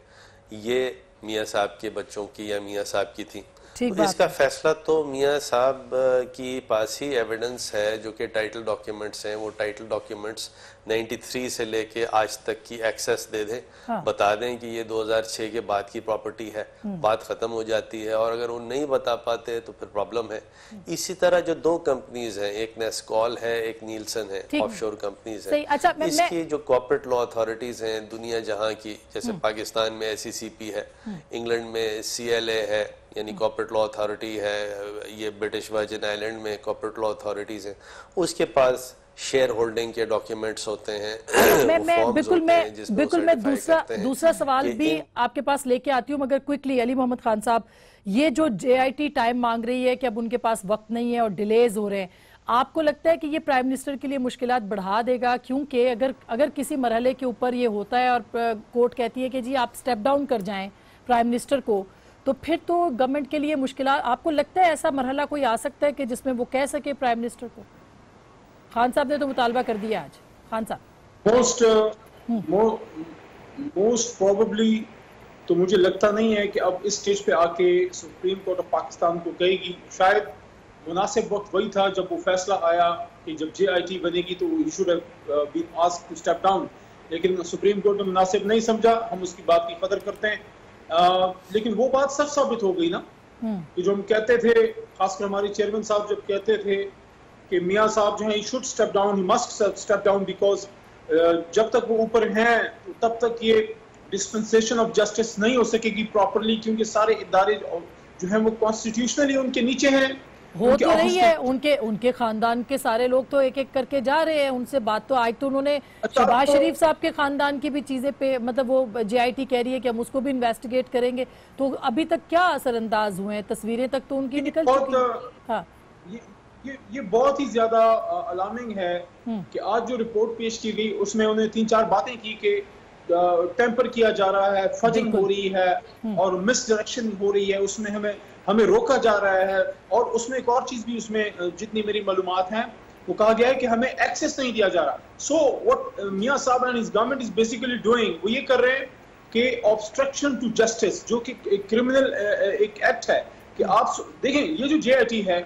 S6: ये मियाँ साहब के बच्चों की या मियाँ साहब की थी। तो इसका फैसला तो मियाँ साहब की पास ही एविडेंस है, जो कि टाइटल डॉक्यूमेंट्स हैं, वो टाइटल डॉक्यूमेंट्स 93 से लेके आज तक की एक्सेस दे दें, बता दें कि ये 2006 के बाद की प्रॉपर्टी है, बात ख़त्म हो जाती है। और अगर वो नहीं बता पाते तो फिर प्रॉब्लम है। इसी तरह जो 2 कंपनीज हैं, एक नेस्कॉल है, एक नीलसन है, ऑफशोर कंपनीज हैं।
S1: अच्छा,
S6: इसकी जो कॉर्पोरेट लॉ अथॉरिटीज़ हैं दुनिया जहाँ की, जैसे पाकिस्तान में SECP है, इंग्लैंड में CLA है, यानी कॉर्पोरेट लॉ अथॉरिटी है, ये ब्रिटिश वर्जिन आइलैंड में कॉर्पोरेट लॉ अथॉरिटीज़ हैं, उसके पास शेयर होल्डिंग के डॉक्यूमेंट्स होते हैं।
S1: बिल्कुल मैं दूसरा सवाल भी आपके पास लेके आती हूँ, मगर क्विकली अली मोहम्मद खान साहब, ये जो JIT टाइम मांग रही है कि अब उनके पास वक्त नहीं है और डिलेज हो रहे हैं, आपको लगता है कि ये प्राइम मिनिस्टर के लिए मुश्किलात बढ़ा देगा? क्योंकि अगर किसी मरहले के ऊपर ये होता है और कोर्ट कहती है कि जी आप स्टेप डाउन कर जाएं प्राइम मिनिस्टर को, तो फिर तो गवर्नमेंट के लिए मुश्किलात, आपको लगता है ऐसा मरहला कोई आ सकता है कि जिसमें वो कह सके प्राइम मिनिस्टर को? खान साहब ने तो मुतालबा कर दिया आज। खान साहब,
S3: मोस्ट प्रोबेबली तो मुझे लगता नहीं है कि अब इस स्टेज पे आके सुप्रीम कोर्ट ऑफ पाकिस्तान को कहेगी। शायद मुनासिब वक्त वही था जब वो फैसला आया कि जब JIT बनेगी तो he should have been asked to step down, लेकिन सुप्रीम कोर्ट ने मुनासिब नहीं समझा। हम उसकी बात की कदर करते हैं, लेकिन वो बात सच साबित हो गई ना कि जो हम कहते थे, खासकर हमारे चेयरमैन साहब जब कहते थे कि मियाँ साहब जो है he should step down, he must step down, because जब तक वो ऊपर हैं तब तक ये डिस्पेंसेशन ऑफ जस्टिस नहीं हो सकेगी प्रॉपरली, क्योंकि सारे इदारे जो है वो कॉन्स्टिट्यूशनली उनके नीचे हैं।
S1: हो तो रही है, उनके खानदान के सारे लोग तो एक एक करके जा रहे हैं, उनसे बात तो आज तो उन्होंने शहबाज शरीफ साहब के खानदान की भी चीजें पे, मतलब वो JIT कह रही है कि हम उसको भी इन्वेस्टिगेट करेंगे, तो अभी तक क्या असरअंदाज हुए हैं? तस्वीरें तक तो उनकी निकल चुकी। हाँ,
S3: ये बहुत ही ज्यादा अलार्मिंग है कि आज जो रिपोर्ट पेश की गई उसमें उन्होंने 3-4 बातें की कि टेम्पर किया जा रहा है, फजिंग हो रही है और मिसडायरेक्शन हो रही है, उसमें हमें रोका जा रहा है। और उसमें एक और चीज भी, उसमें जितनी मेरी मालूमात हैं, वो कहा गया है कि हमें एक्सेस नहीं दिया जा रहा। सो व्हाट मियां साहब and his government is basically doing, वो ये कर रहे हैं कि ऑब्स्ट्रक्शन टू जस्टिस, जो कि एक क्रिमिनल एक एक्ट है, कि आप देखें ये जो JIT है,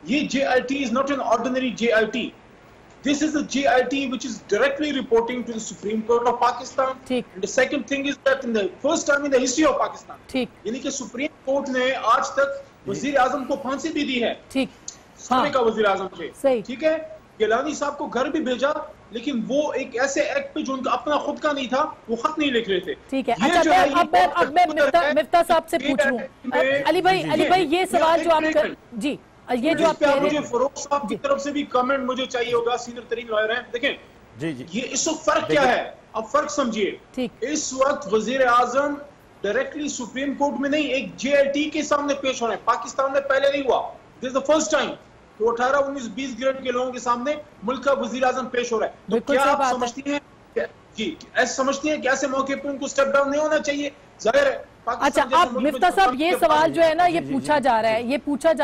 S3: ये JIT is not an ordinary JIT. This is a JIT which is directly reporting to the Supreme Court of Pakistan. And the second thing is that in the first time in the history of Pakistan, यानी कि supreme court ने आज तक वजीर आजम को फांसी भी दी है, साबिका वजीर आजम पे, ठीक है। गिलानी साहब को घर भी भेजा, लेकिन वो एक ऐसे एक्ट पे जो उनका अपना खुद का नहीं था, वो खत नहीं लिख रहे थे।
S1: ठीक है, अच्छा अब मैं मिफ्ता साहब से पूछ लूं। अली भाई ये सवाल जो आप जी, ये जो आप
S3: मुझे फरोख साहब की तरफ से भी कमेंट मुझे चाहिए होगा, सीनियर तरीन लॉयर हैं। देखें
S5: जी,
S3: ये इस वक्त फर्क क्या है, अब फर्क समझिए। इस वक्त वजीर आजम डायरेक्टली सुप्रीम कोर्ट में नहीं, एक JIT के सामने पेश हो रहे हैं। पाकिस्तान में पहले नहीं हुआ, this is the first time. तो 18, 19, 20 ग्रेड के लोगों के सामने मुल्क का वजीर आजम पेश हो रहा है। तो क्या आप समझती हैं जी, ऐसे समझती हैं कि ऐसे मौके पर उनको स्टेप डाउन नहीं होना चाहिए? जाहिर है।
S1: अच्छा, अब मिफ्ता साहब, ये सवाल जो है ना, ये पूछा जा रहा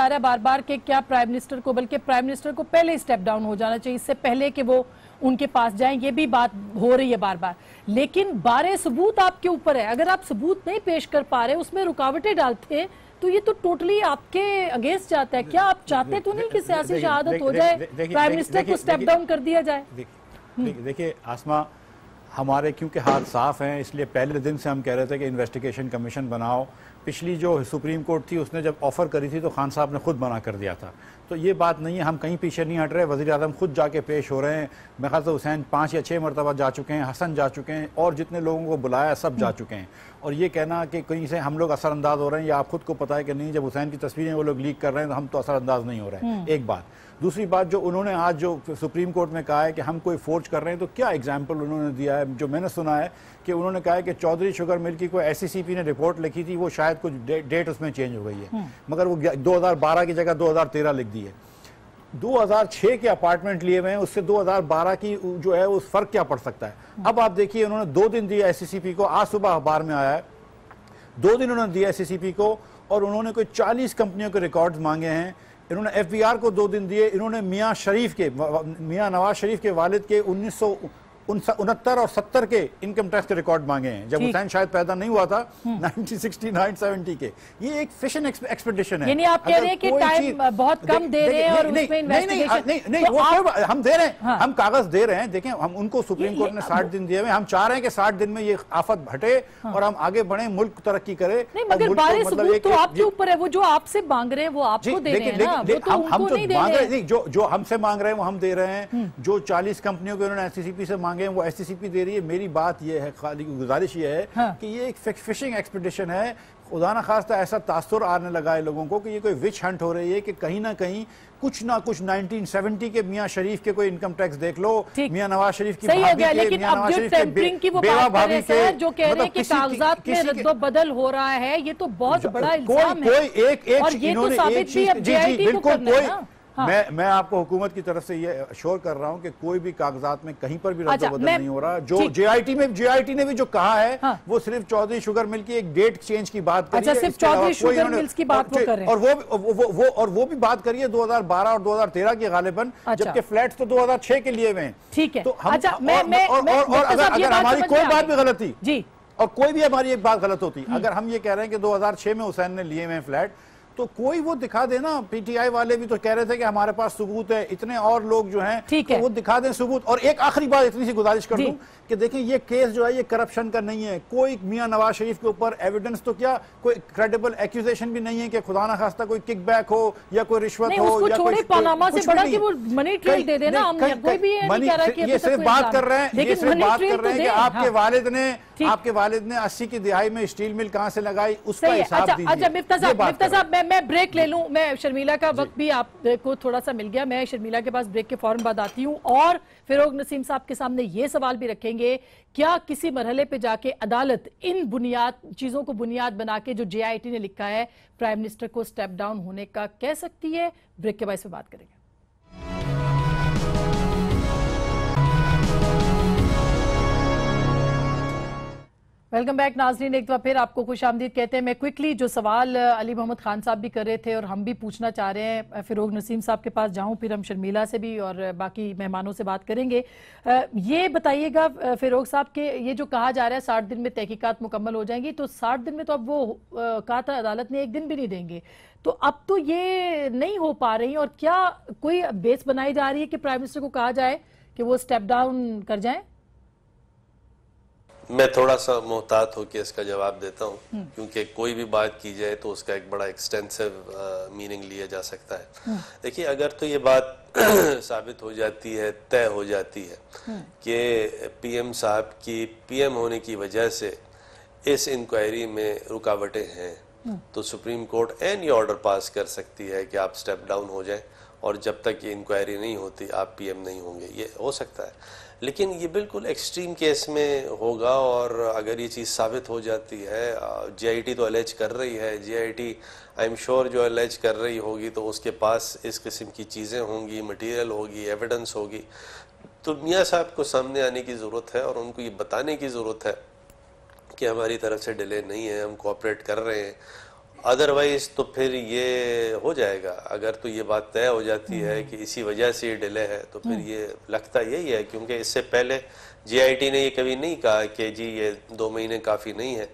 S1: है बार बार कि क्या प्राइम मिनिस्टर को, बल्कि प्राइम मिनिस्टर को पहले स्टेप डाउन हो जाना चाहिए, इससे पहले कि वो उनके पास जाएं, ये भी बात हो रही है बार बार। लेकिन बारे सबूत आपके ऊपर है, अगर आप सबूत नहीं पेश कर पा रहे, उसमें रुकावटें डालते हैं, तो ये तो टोटली आपके अगेंस्ट जाता है। क्या आप चाहते तो नहीं कि सियासी शहादत हो जाए, प्राइम मिनिस्टर को स्टेप डाउन कर दिया जाए?
S5: देखिए आसमा, हमारे क्योंकि हाथ साफ हैं, इसलिए पहले दिन से हम कह रहे थे कि इन्वेस्टिगेशन कमीशन बनाओ। पिछली जो सुप्रीम कोर्ट थी उसने जब ऑफर करी थी तो खान साहब ने खुद मना कर दिया था। तो ये बात नहीं है, हम कहीं पीछे नहीं हट रहे। वज़ीर आज़म खुद जाके पेश हो रहे हैं। मेरे ख्याल से हुसैन 5 या 6 मरतबा जा चुके हैं, हसन जा चुके हैं, और जितने लोगों को बुलाया सब जा चुके हैं। और ये कहना कि कहीं से हम लोग असरअंदाज हो रहे हैं, या आप खुद को पता है कि नहीं, जब हुसैन की तस्वीरें वो लोग लीक कर रहे हैं तो हम तो असरअंदाज नहीं हो रहे हैं। एक बात। दूसरी बात, जो उन्होंने आज जो सुप्रीम कोर्ट में कहा है कि हम कोई फोर्ज कर रहे हैं, तो क्या एग्जाम्पल उन्होंने दिया है? जो मैंने सुना है कि उन्होंने कहा है कि चौधरी शुगर मिल की कोई SCCP ने रिपोर्ट लिखी थी, वो शायद कुछ डेट उसमें चेंज हो गई है, मगर वो 2012 की जगह 2013 लिख दी है। 2006 के अपार्टमेंट लिए हुए हैं, उससे 2012 की जो है उस फर्क क्या पड़ सकता है? अब आप देखिए, उन्होंने 2 दिन दिए SCCP को, आज सुबह अखबार में आया है 2 दिन उन्होंने दिया SCCP को, और उन्होंने कोई 40 कंपनियों के रिकॉर्ड्स मांगे हैं। इन्होंने FBI को 2 दिन दिए। इन्होंने मियाँ नवाज शरीफ के वालिद के 1969 और 70 के इनकम टैक्स के रिकॉर्ड मांगे हैं, जब हुसैन शायद पैदा नहीं हुआ था, 1969-70 के। ये एक फिशिंग एक्सपेडिशन है।
S1: यानी आप कह रहे हैं कि टाइम बहुत कम दे रहे हैं और उसमें इन्वेस्टिगेशन
S5: नहीं, हम दे रहे हैं, हम कागज दे रहे हैं। देखें, हम उनको सुप्रीम कोर्ट ने 60 दिन दिए हुए, हम चाह रहे हैं कि 60 दिन में ये आफत हटे और हम आगे बढ़े, मुल्क तरक्की करे।
S1: मगर बारे सबूत तो आपके ऊपर है, वो जो आपसे मांग रहे हैं वो आपको दे रहे हैं ना, वो तो उनको नहीं दे रहे हैं।
S5: जो हमसे मांग रहे हैं वो हम दे रहे हैं। जो 40 कंपनियों के उन्होंने SCCP से मांगे मांगे वो एससीसीपी दे रही है। मेरी बात ये है, खाली गुजारिश ये है कि ये एक फिशिंग एक्सपीडिशन है। खुदा न खास्ता ऐसा तासुर आने लगा है लोगों को कि ये कोई विच हंट हो रही है कि कहीं ना कहीं कुछ 1970 के मियां शरीफ के कोई इनकम टैक्स देख लो, मियां नवाज शरीफ की भाभी के,
S1: लेकिन अब जो टेम्परिंग की वो बात कर रहे हैं, जो कह रहे हैं कि कागजात में रद्दोबदल हो रहा है, ये तो बहुत बड़ा इल्जाम है। और ये तो साबित भी अब जेआईटी को करना है ना।
S5: मैं आपको हुकूमत की तरफ से ये अश्योर कर रहा हूं कि कोई भी कागजात में कहीं पर भी रद्द-बदल नहीं हो रहा। जो जेआईटी ने भी जो कहा है वो सिर्फ चौधरी शुगर मिल की एक डेट चेंज की बात करी है।
S1: सिर्फ चौधरी शुगर मिल्स की बात वो कर रहे हैं
S5: और वो भी बात करी है 2012 और 2013 की गालिबन, जबकि फ्लैट्स तो 2006 के लिए हुए हैं।
S1: ठीक है।
S5: तो और अगर हमारी कोई बात भी गलत थी
S1: जी,
S5: और कोई भी हमारी एक बात गलत होती, अगर हम ये कह रहे हैं कि 2006 में हुसैन ने लिए हुए फ्लैट, तो कोई वो दिखा देना। पीटीआई वाले भी तो कह रहे थे कि हमारे पास सबूत है, इतने और लोग जो हैं तो वो दिखा दें सबूत। और एक आखिरी बात इतनी सी गुजारिश कर दूं कि देखें ये केस जो है ये करप्शन का नहीं है। कोई मियां नवाज शरीफ के ऊपर एविडेंस तो क्या, कोई क्रेडिबल एक्यूजेशन भी नहीं है कि खुदा ना खास्ता कोई किकबैक हो या कोई रिश्वत हो या कोई
S1: पनामा से बड़ा कि वो मनी ट्रेल दे देना। हम कोई भी ये नहीं कह रहा कि
S5: ये सिर्फ बात कर रहे हैं, ये सिर्फ बात कर रहे हैं कि आपके वालिद ने 80 की दिहाई में स्टील मिल कहां से लगाई उसका हिसाब दीजिए।
S1: अच्छा मिफ्ता साहब, मैं ब्रेक ले लूं। मैं शर्मिला का वक्त भी आपको थोड़ा सा मिल गया। मैं शर्मिला के पास ब्रेक के फौरन बाद आती हूं और फिरोग नसीम साहब के सामने ये सवाल भी रखेंगे, क्या किसी मरहले पे जाके अदालत इन चीजों को बुनियाद बना के जो जेआईटी ने लिखा है प्राइम मिनिस्टर को स्टेप डाउन होने का कह सकती है? ब्रेक के बाद इस पे बात करेंगे। वेलकम बैक नाजरीन, एक बार फिर आपको खुशामदीद कहते हैं। मैं क्विकली जो सवाल अली मोहम्मद खान साहब भी कर रहे थे और हम भी पूछना चाह रहे हैं, फिरोग नसीम साहब के पास जाऊं, फिर हम शर्मिला से भी और बाकी मेहमानों से बात करेंगे। ये बताइएगा फिरोग साहब के ये जो कहा जा रहा है 60 दिन में तहकीकात मुकम्मल हो जाएंगी, तो 60 दिन में तो अब वो कहा था अदालत ने 1 दिन भी नहीं देंगे, तो अब तो ये नहीं हो पा रही। और क्या कोई बेस बनाई जा रही है कि प्राइम मिनिस्टर को कहा जाए कि वो स्टेप डाउन कर जाए?
S6: मैं थोड़ा सा मोहतात होकर इसका जवाब देता हूँ, क्योंकि कोई भी बात की जाए तो उसका एक बड़ा एक्सटेंसिव मीनिंग लिया जा सकता है। देखिए, अगर तो ये बात साबित हो जाती है, तय हो जाती है कि पीएम साहब की पीएम होने की वजह से इस इंक्वायरी में रुकावटें हैं, तो supreme court any order pass कर सकती है कि आप स्टेप डाउन हो जाएं और जब तक ये इंक्वायरी नहीं होती आप पीएम नहीं होंगे। ये हो सकता है, लेकिन ये बिल्कुल एक्सट्रीम केस में होगा। और अगर ये चीज़ साबित हो जाती है, जेआईटी तो अलेज कर रही है, जेआईटी आई एम श्योर जो अलेज कर रही होगी तो उसके पास इस किस्म की चीज़ें होंगी, मटेरियल होगी, एविडेंस होगी, तो मियाँ साहब को सामने आने की ज़रूरत है और उनको ये बताने की ज़रूरत है कि हमारी तरफ से डिले नहीं है, हम कोऑपरेट कर रहे हैं। अदरवाइज तो फिर ये हो जाएगा। अगर तो ये बात तय हो जाती है कि इसी वजह से ये डिले है, तो फिर ये लगता यही है, क्योंकि इससे पहले जेआईटी ने ये कभी नहीं कहा कि जी ये 2 महीने काफ़ी नहीं है।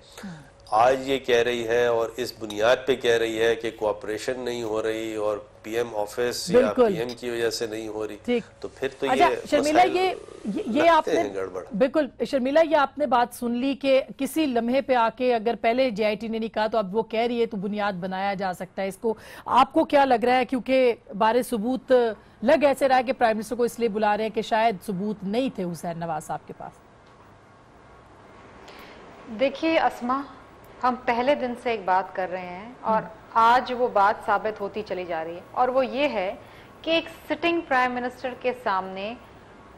S6: आज ये कह रही है और इस बुनियाद पे कह रही है कि कोऑपरेशन नहीं हो रही और पीएम ऑफिस या पीएम की वजह से नहीं हो रही, तो फिर तो
S1: अच्छा,
S6: ये
S1: शर्मिला ये आपने
S6: गड़बड़।
S1: बिल्कुल शर्मिला, ये आपने बात सुन ली कि किसी लम्हे पे आके अगर पहले जेआईटी ने नहीं कहा तो अब वो कह रही है तो बुनियाद बनाया जा सकता है इसको। आपको क्या लग रहा है, क्योंकि बारे सबूत लग ऐसे रहा है कि प्राइम मिनिस्टर को इसलिए बुला रहे हैं कि शायद सबूत नहीं थे हुसैन नवाज साहब के पास?
S4: देखिए अस्मा, हम पहले दिन से एक बात कर रहे हैं और आज वो बात साबित होती चली जा रही है, और वो ये है कि एक सिटिंग प्राइम मिनिस्टर के सामने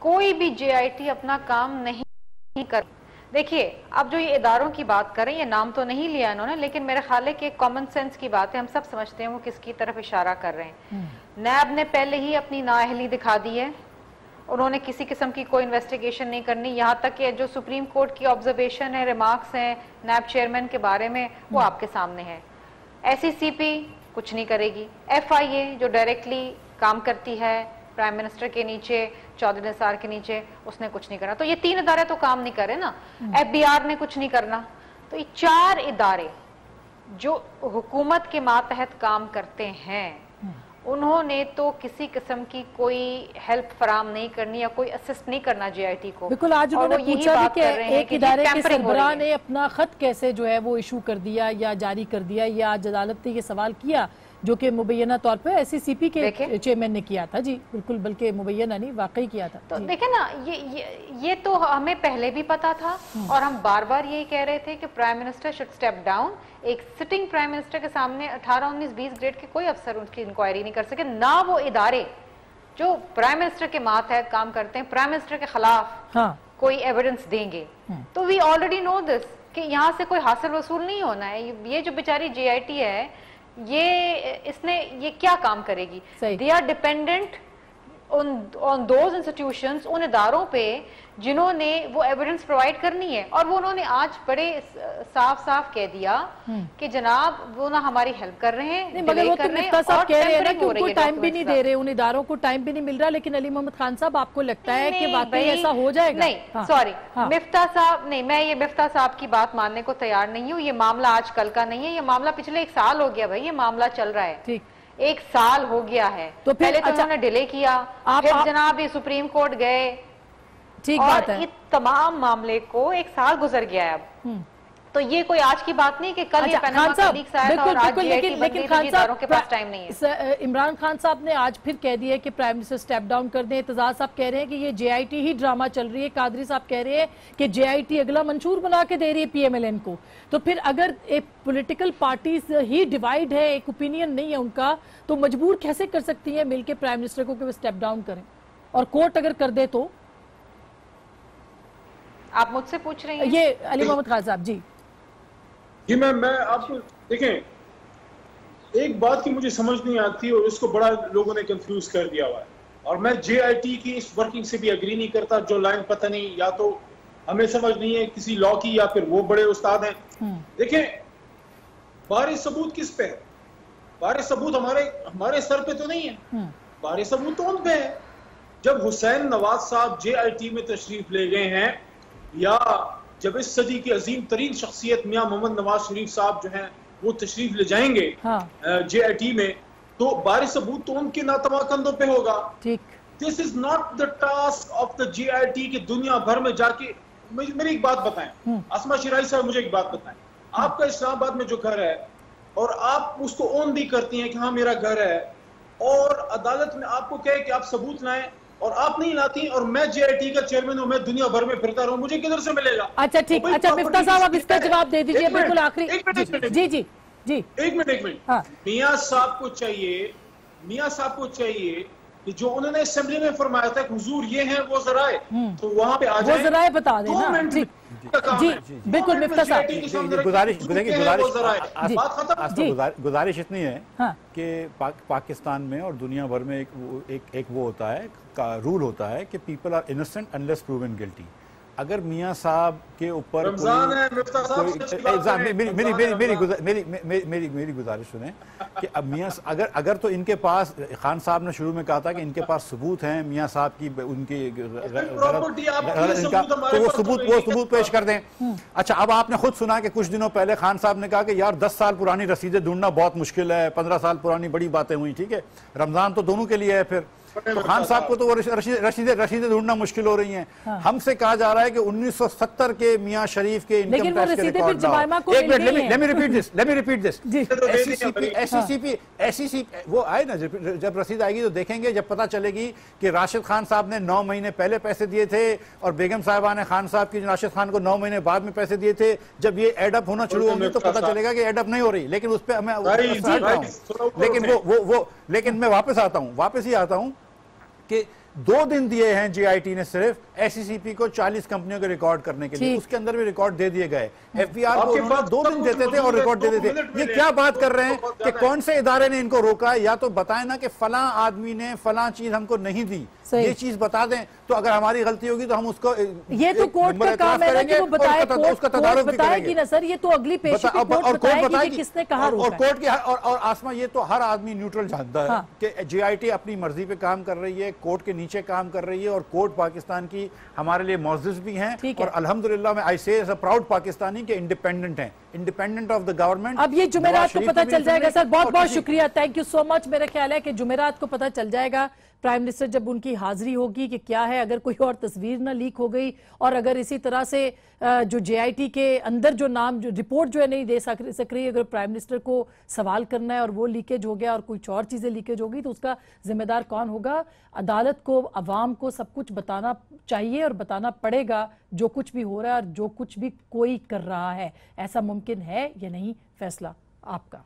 S4: कोई भी जेआईटी अपना काम नहीं कर। देखिए, अब जो ये इदारों की बात कर रहे हैं, ये नाम तो नहीं लिया इन्होंने, लेकिन मेरे ख्याल है कि कॉमन सेंस की बात है, हम सब समझते हैं वो किसकी तरफ इशारा कर रहे हैं। नैब ने पहले ही अपनी नाअहली दिखा दी है, उन्होंने किसी किस्म की कोई इन्वेस्टिगेशन नहीं करनी। यहाँ तक कि जो सुप्रीम कोर्ट की ऑब्जर्वेशन है, रिमार्क्स हैं नैब चेयरमैन के बारे में, वो आपके सामने है। एसईसीपी कुछ नहीं करेगी, एफआईए जो डायरेक्टली काम करती है प्राइम मिनिस्टर के नीचे, चौधरी निसार के नीचे, उसने कुछ नहीं करना। तो ये 3 इदारे तो काम नहीं करे ना, एफबीआर ने कुछ नहीं करना। तो ये 4 इदारे जो हुकूमत के मातहत काम करते हैं, उन्होंने तो किसी किस्म की कोई हेल्प फराम नहीं करनी या कोई असिस्ट नहीं करना जेआईटी को।
S1: बिल्कुल, आज उन्होंने पूछा भी कि एक इदारे के सरबराह ने अपना खत कैसे जो है वो इशू कर दिया या जारी कर दिया, या आज अदालत ने ये सवाल किया जो कि मुबैना तौर पे SCCP के चेयरमैन ने किया था। जी बिल्कुल, बल्कि मुबैना नहीं, वाकई किया था।
S4: तो देखें ना, ये तो हमें पहले भी पता था और हम बार बार यही कह रहे थे कि prime minister should step down. एक सिटिंग प्राइम मिनिस्टर के सामने 18, 19, 20 ग्रेड के कोई अफसर उनकी इंक्वायरी नहीं कर सके, ना वो इदारे जो प्राइम मिनिस्टर के मातहत काम करते हैं प्राइम मिनिस्टर के खिलाफ कोई एविडेंस देंगे। तो वी ऑलरेडी नो दिस कि यहाँ से कोई हासिल वसूल नहीं होना है। ये जो बेचारी JIT है, ये क्या काम करेगी? They are dependent on those institutions, उन इदारों पे जिन्होंने वो एविडेंस प्रोवाइड करनी है। और वो उन्होंने आज बड़े साफ साफ कह दिया कि जनाब वो ना हमारी हेल्प कर रहे हैं,
S1: मगर वो तो मिफ्ता साहब कह रहे हैं ना कि उनको टाइम भी नहीं दे रहे, उन इदारों को टाइम भी नहीं मिल रहा। लेकिन अली मोहम्मद खान साहब, आपको लगता है कि वाकई ऐसा हो जाएगा?
S4: नहीं, सॉरी, मिफ्ता साहब नहीं, मैं ये मिफ्ता साहब की बात मानने को तैयार नहीं हूँ। ये मामला आज कल का नहीं है, ये मामला पिछले 1 साल हो गया भाई, ये मामला चल रहा है। ठीक, 1 साल हो गया है। तो पहले तो उन्होंने डिले किया, फिर जनाब ये सुप्रीम कोर्ट गए, ठीक बात है, इस तमाम मामले को 1 साल गुजर गया है अब। तो ये कोई आज की बात नहीं कि कल ये पनामा का लीक्स आया था और आज JIT बन गई, तो इदारों के पास टाइम नहीं है।
S1: इमरान खान साहब ने आज फिर कह दिया कि प्राइम मिनिस्टर स्टेप डाउन कर दें। एतजाज साहब कह रहे हैं कि ये JIT ही ड्रामा चल रही है। कादरी साहब कह रहे हैं कि JIT अगला मंशूर बना के दे रही है PMLN को। तो फिर अगर एक पॉलिटिकल पार्टीज ही डिवाइड है, एक ओपिनियन नहीं है उनका, तो मजबूर कैसे कर सकती है मिलकर प्राइम मिनिस्टर को कि वो स्टेप डाउन करें? और कोर्ट अगर कर दे तो?
S4: आप मुझसे पूछ रहे हैं
S1: ये अली मोहम्मद खान साहब? जी
S3: जी, मैं आपको देखें, एक बात की मुझे समझ नहीं आती और इसको बड़ा लोगों ने कंफ्यूज कर दिया हुआ है, और मैं JIT की इस वर्किंग से भी एग्री नहीं करता। जो लाइन पता नहीं, या तो हमें समझ नहीं है किसी लॉ की, या फिर वो बड़े उस्ताद हैं। देखें, बारे सबूत किस पे है? बारे सबूत हमारे सर पे तो नहीं है, बारे सबूत तो उन पे है। जब हुसैन नवाज साहब JIT में तशरीफ ले गए हैं, या जब इस सदी की अजीम तरीन शख्सियत मियां मोहम्मद नवाज शरीफ साहब जो हैं वो तशरीफ ले जाएंगे JIT में, तो बारे सबूत तो उनके नातवा कंधों पे होगा। ठीक, this is not the task of the JIT कि दुनिया भर में जाके। मेरी एक बात बताएं, आसमा शिराई साहब, मुझे एक बात बताएं, आपका इस्लामाबाद में जो घर है और आप उसको ओन भी करती हैं कि हाँ मेरा घर है, और अदालत में आपको कहे कि आप सबूत लाएं और आप नहीं लाती, और मैं JIT का चेयरमैन हूं, मैं दुनिया भर में फिरता रहूं, मुझे किधर से मिलेगा?
S1: अच्छा ठीक, अच्छा मिफ्ता साहब आप इसका जवाब दे दीजिए बिल्कुल आखिरी। जी जी जी, एक
S3: मिनट। मियां साहब को चाहिए कि जो उन्होंने असेंबली में फरमाया था हुजूर ये हैं वो ज़राए, तो वहां पे आ जाए,
S1: वो ज़राए बता देना। जी बिल्कुल मिफ्ता साहब,
S5: गुजारिश इतनी है कि पाकिस्तान में और दुनिया भर में एक वो होता है, रूल होता है कि people are innocent unless proven guilty. अगर मियां साहब के ऊपर मेरी गुजारिश सुने कि अब मियां अगर तो इनके पास, खान साहब ने शुरू में कहा था कि इनके पास सबूत हैं मियां साहब की, उनकी इनका, तो वो सबूत पेश कर दें। अच्छा, अब आपने खुद सुना कि कुछ दिनों पहले खान साहब ने कहा कि यार 10 साल पुरानी रसीदें ढूंढना बहुत मुश्किल है, 15 साल पुरानी बड़ी बातें हुई। ठीक है, रमजान तो दोनों के लिए है, फिर तो खान साहब को तो वो रसीदें ढूंढना मुश्किल हो रही हैं। हमसे कहा जा रहा है कि 1970 के मियां शरीफ के इनकम टैक्स के रिकॉर्ड लाओ। एक minute, let me repeat this. SCCP वो आए ना, जब रसीद आएगी तो देखेंगे, जब पता चलेगी कि राशिद खान साहब ने 9 महीने पहले पैसे दिए थे और बेगम साहिबा ने खान साहब की राशिद खान को 9 महीने बाद में पैसे दिए थे, जब ये एडअप होना शुरू होंगे तो पता चलेगा कि एडअप नहीं हो रही। लेकिन उस पर लेकिन मैं वापस ही आता हूं कि 2 दिन दिए हैं JIT ने सिर्फ SCCP को 40 कंपनियों के रिकॉर्ड करने के लिए, उसके अंदर भी रिकॉर्ड दे दिए गए। FBR को उन्होंने 2 दिन देते थे और रिकॉर्ड दे देते थे। ये क्या बात कर रहे हैं कि कौन से इदारे ने इनको रोका? या तो बताएं ना कि फलां आदमी ने फलां चीज हमको नहीं दी, ये चीज बता दें, तो अगर हमारी गलती होगी तो हम उसको,
S1: ये तो कोर्ट का काम है ना कि वो बताए, उसका तदारुक भी करेंगे ना सर। ये तो अगली पेशी पे कोर्ट बताएगी किसने कहा रोका।
S5: और कोर्ट की और आसमा, ये तो हर आदमी न्यूट्रल जानता है कि JIT अपनी मर्जी पे काम कर रही है, कोर्ट के नीचे काम कर रही है, और कोर्ट पाकिस्तान की हमारे लिए मुअज़्ज़िज़ भी हैं, और अल्हम्दुलिल्लाह मैं आई से एज़ अ प्राउड पाकिस्तानी के इंडिपेंडेंट हैं। Independent of the government.
S1: अब ये जुमेरात को पता चल जाएगा सर, बहुत बहुत शुक्रिया, थैंक यू सो मच। मेरा ख्याल है कि जुमेरात को पता चल जाएगा प्राइम मिनिस्टर जब उनकी हाजिरी होगी कि क्या है, अगर कोई और तस्वीर ना लीक हो गई और अगर इसी तरह से जो JIT के अंदर जो नाम जो रिपोर्ट जो है नहीं दे सक रही, अगर प्राइम मिनिस्टर को सवाल करना है और वो लीकेज हो गया और कुछ और चीज़ें लीकेज होगी तो उसका जिम्मेदार कौन होगा? अदालत को, अवाम को सब कुछ बताना चाहिए और बताना पड़ेगा जो कुछ भी हो रहा है और जो कुछ भी कोई कर रहा है। ऐसा मुमकिन है या नहीं, फैसला आपका।